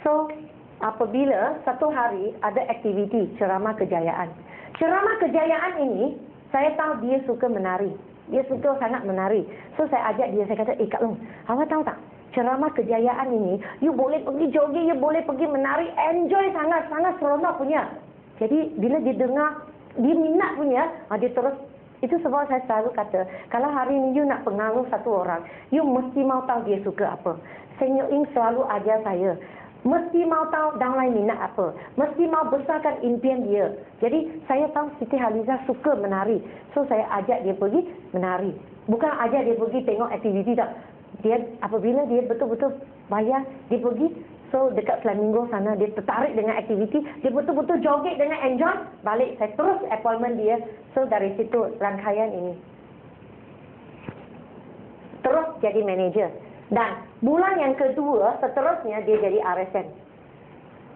So, apabila satu hari ada aktiviti ceramah kejayaan. Ceramah kejayaan ini, saya tahu dia suka menari. Dia suka sangat menari. So, saya ajak dia, saya kata, Kak Long, awak tahu tak? Ceramah kejayaan ini, you boleh pergi jogging, you boleh pergi menari, enjoy sangat-sangat seronok punya. Jadi, bila dia dengar, dia minat punya, dia terus. Itu sebab saya selalu kata, kalau hari ini you nak pengaruh satu orang, you mesti mau tahu dia suka apa. Senior Ing selalu ajar saya, mesti mau tahu downline minat apa. Mesti mau besarkan impian dia. Jadi, saya tahu Siti Haliza suka menari. So, saya ajak dia pergi menari. Bukan ajak dia pergi tengok aktiviti tak. Dia, apabila dia betul-betul bayar, dia pergi. So, dekat Flamingo sana, dia tertarik dengan aktiviti. Dia betul-betul joget dengan enjoy. Balik, saya terus appointment dia. So, dari situ rangkaian ini. Terus jadi manager. Dan bulan yang kedua, seterusnya dia jadi RSM.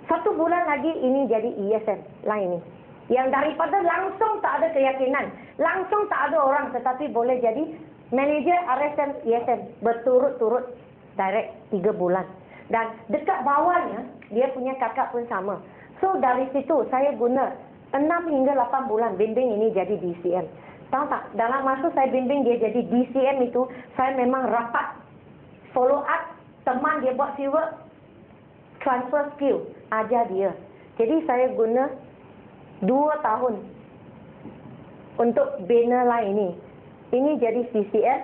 Satu bulan lagi ini jadi ESM. Lain ini. Yang daripada langsung tak ada keyakinan. Langsung tak ada orang, tetapi boleh jadi manager RSM, ESM. Berturut-turut direct 3 bulan. Dan dekat bawahnya, dia punya kakak pun sama. So, dari situ saya guna 6 hingga 8 bulan bimbing ini jadi DCM. Tahu tak? Dalam masa saya bimbing dia jadi DCM itu, saya memang rapat. Follow up, teman dia buat fieldwork, transfer skill, ajar dia. Jadi saya guna 2 tahun untuk bina line ini. Ini jadi CCM,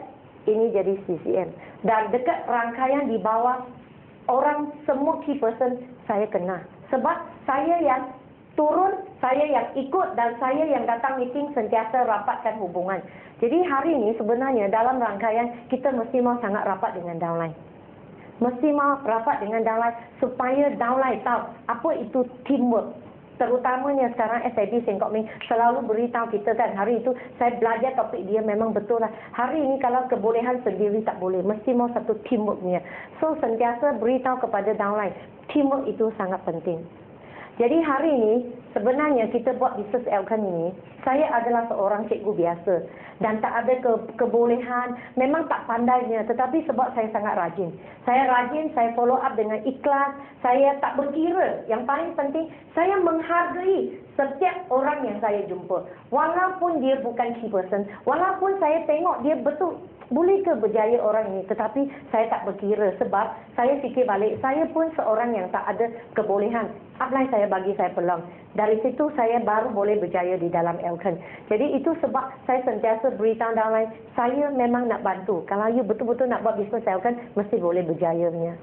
ini jadi CCM. Dan dekat rangkaian di bawah, orang semua key person saya kenal. Sebab saya yang turun, saya yang ikut dan saya yang datang meeting sentiasa rapatkan hubungan. Jadi hari ini sebenarnya dalam rangkaian kita mesti mau sangat rapat dengan downline. Mesti mau rapat dengan downline supaya downline tahu apa itu teamwork. Terutamanya sekarang SIB Sengkok Ming selalu beritahu kita kan, hari itu saya belajar topik dia memang betul lah. Hari ini kalau kebolehan sendiri tak boleh, mesti mau satu teamworknya. So sentiasa beritahu kepada downline, teamwork itu sangat penting. Jadi hari ini sebenarnya kita buat bisnes Elkan ini, saya adalah seorang cikgu biasa dan tak ada kebolehan, memang tak pandainya, tetapi sebab saya sangat rajin. Saya rajin, saya follow up dengan ikhlas, saya tak berkira. Yang paling penting, saya menghargai setiap orang yang saya jumpa. Walaupun dia bukan key person, walaupun saya tengok dia betul, boleh ke berjaya orang ini, tetapi saya tak berkira sebab saya fikir balik, saya pun seorang yang tak ada kebolehan. Upline saya bagi saya peluang. Dari situ saya baru boleh berjaya di dalam Elkan. Jadi itu sebab saya sentiasa beritahu downline, saya memang nak bantu. Kalau you betul-betul nak buat bisnes Elkan, mesti boleh berjayanya.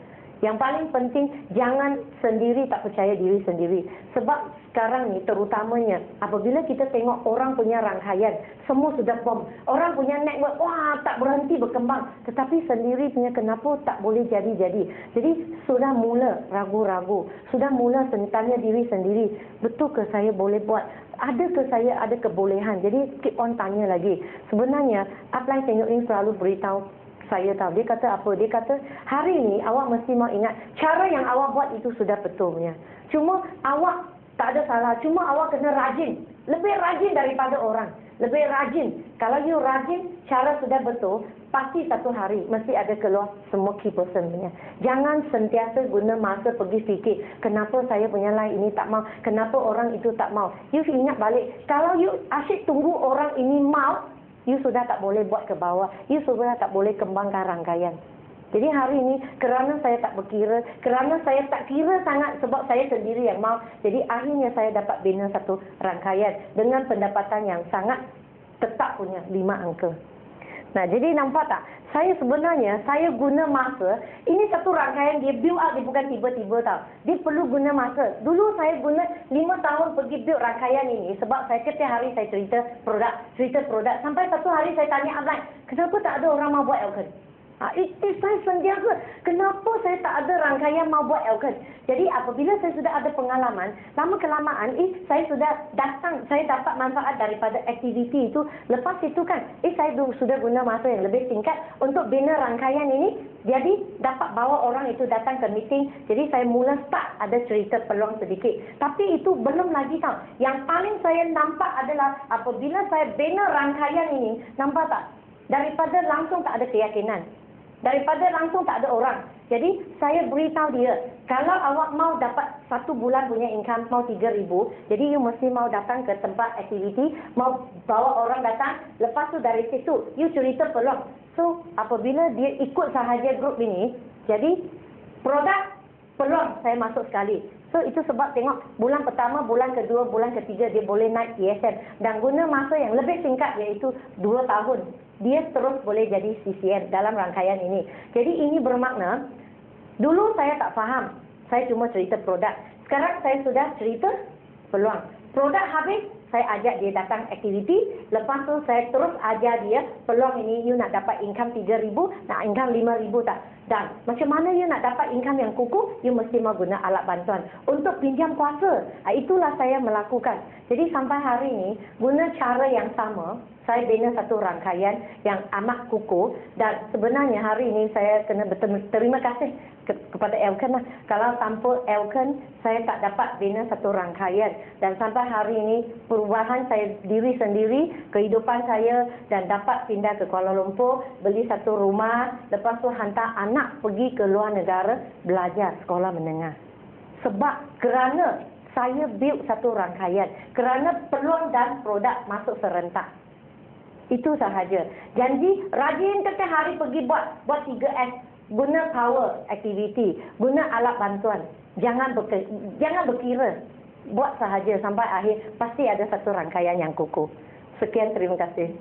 Yang paling penting, jangan sendiri tak percaya diri sendiri. Sebab sekarang ni terutamanya, apabila kita tengok orang punya rangkaian, semua sudah bom. Orang punya network, wah tak berhenti berkembang. Tetapi sendiri punya kenapa tak boleh jadi-jadi. Jadi sudah mula ragu-ragu. Sudah mula tanya diri sendiri, betul ke saya boleh buat? Ada ke saya ada kebolehan? Jadi keep on tanya lagi. Sebenarnya, upline Senior Ing selalu beritahu, saya tahu, dia kata apa? Dia kata, hari ini awak mesti mau ingat, cara yang awak buat itu sudah betulnya. Cuma awak tak ada salah, cuma awak kena rajin. Lebih rajin daripada orang. Lebih rajin. Kalau you rajin, cara sudah betul, pasti satu hari mesti ada keluar semua key person punya. Jangan sentiasa guna masa pergi fikir, kenapa saya punya line ini tak mau, kenapa orang itu tak mau. You ingat balik, kalau you asyik tunggu orang ini mau, you sudah tak boleh buat ke bawah. You sudah tak boleh kembangkan rangkaian. Jadi hari ini, kerana saya tak berkira, kerana saya tak kira sangat sebab saya sendiri yang mau, jadi akhirnya saya dapat bina satu rangkaian dengan pendapatan yang sangat tetap punya 5 angka. Nah, jadi nampak tak? Saya sebenarnya, saya guna masa. Ini satu rangkaian dia build up, dia bukan tiba-tiba tau. Dia perlu guna masa. Dulu saya guna 5 tahun pergi build rangkaian ini sebab saya setiap hari saya cerita produk. Sampai satu hari saya tanya upline, kenapa tak ada orang mau buat Elkan? Itu saya sentiasa, kenapa saya tak ada rangkaian mau buat Elkan? Jadi apabila saya sudah ada pengalaman, lama kelamaan, saya sudah datang, saya dapat manfaat daripada aktiviti itu. Lepas itu kan, saya sudah guna masa yang lebih singkat untuk bina rangkaian ini. Jadi dapat bawa orang itu datang ke meeting. Jadi saya mula start ada cerita peluang sedikit. Tapi itu belum lagi tau. Yang paling saya nampak adalah apabila saya bina rangkaian ini, nampak tak? Daripada langsung tak ada keyakinan. Daripada langsung tak ada orang. Jadi saya beritahu dia, kalau awak mau dapat 1 bulan punya income mau 3,000, jadi you mesti mau datang ke tempat aktiviti, mau bawa orang datang, lepas tu dari situ you cerita peluang. So apabila dia ikut sahaja grup ini, jadi produk peluang saya masuk sekali. So itu sebab tengok bulan pertama, bulan kedua, bulan ketiga dia boleh naik ESN dan guna masa yang lebih singkat iaitu 2 tahun. Dia terus boleh jadi CCN dalam rangkaian ini. Jadi ini bermakna dulu saya tak faham. Saya cuma cerita produk. Sekarang saya sudah cerita peluang. Produk habis, saya ajak dia datang aktiviti. Lepas tu saya terus ajar dia peluang ini you nak dapat income 3,000, nak income 5,000 tak? Dan macam mana you nak dapat income yang kukuh, you mesti mau guna alat bantuan untuk pinjam kuasa. Itulah saya melakukan. Jadi sampai hari ini guna cara yang sama, saya bina satu rangkaian yang amat kukuh dan sebenarnya hari ini saya kena berterima kasih kepada Elken lah. Kalau tanpa Elken, saya tak dapat bina satu rangkaian. Dan sampai hari ini perubahan saya diri sendiri, kehidupan saya dan dapat pindah ke Kuala Lumpur, beli satu rumah, lepas tu hantar anak pergi ke luar negara belajar sekolah menengah. Sebab kerana saya build satu rangkaian, kerana peluang dan produk masuk serentak. Itu sahaja. Janji rajin setiap hari pergi buat 3S. Guna power activity, guna alat bantuan. Jangan berkira. Buat sahaja sampai akhir pasti ada satu rangkaian yang kukuh. Sekian, terima kasih.